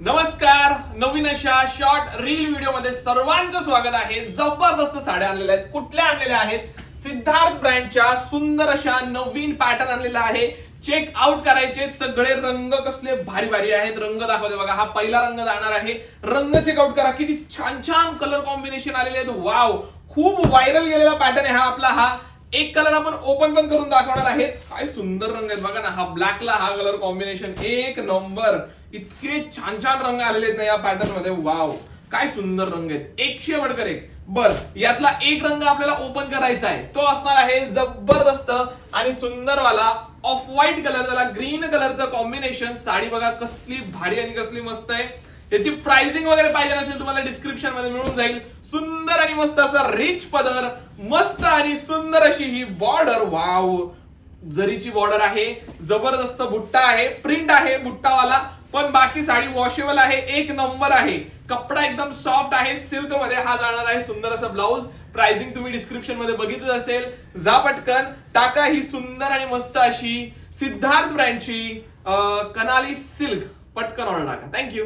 नमस्कार. नवीन अशा short reel video मध्ये सर्वांचं स्वागत आहे. जबरदस्त साड्या आणलेल्या आहेत. कुठल्या आणलेल्या आहेत? सिद्धार्थ ब्रँडच्या सुंदर अशा नवीन पॅटर्न आणलेला आहे. चेक आउट करायचे. सगळे रंग कसले भारी भारी आहेत. रंग दाखवते बघा. हा पहिला रंग जाणार आहे. रंग चेक आउट करा. किती छान छान कलर कॉम्बिनेशन आलेले आहेत. वाव, खूप व्हायरल गेलेला पॅटर्न आहे हा आपला. हा एक कलर आपण ओपन पण करून दाखवणार आहेत. काय सुंदर रंग आहेत बघा ना. हा ब्लॅकला हा कलर कॉम्बिनेशन एक नंबर. इतके छान छान रंग आलेले आहेत ना या पॅटर्न मध्ये. वाव, काय सुंदर रंग आहेत. 100 बडकर एक. बर, यातला एक रंग आपल्याला ओपन करायचा आहे. तो असणार आहे जबरदस्त आणि सुंदर वाला ऑफ व्हाईट कलर, त्याला ग्रीन कलरचं कॉम्बिनेशन. साडी बघा कसली भारी आणि कसली मस्त आहे. याची प्राइसिंग वगैरे पाहिजे असेल तुम्हाला डिस्क्रिप्शन मध्ये मिळून जाईल. सुंदर आणि मस्त असा रिच पदर, मस्त आणि सुंदर अशी ही बॉर्डर. वाव, जरीची बॉर्डर आहे. जबरदस्त बुट्टा आहे, प्रिंट आहे बुट्टावाला. पण बाकी साडी वॉशेबल आहे. एक नंबर आहे. कपडा एकदम सॉफ्ट आहे. सिल्क मध्ये हा जाणार आहे. सुंदर असं ब्लाऊज. प्राइसिंग तुम्ही डिस्क्रिप्शन मध्ये बघितलं असेल. जा पटकन टाका ही सुंदर आणि मस्त अशी सिद्धार्थ ब्रँडची कनाली सिल्क. पटकन ऑर्डर टाका. थँक्यू.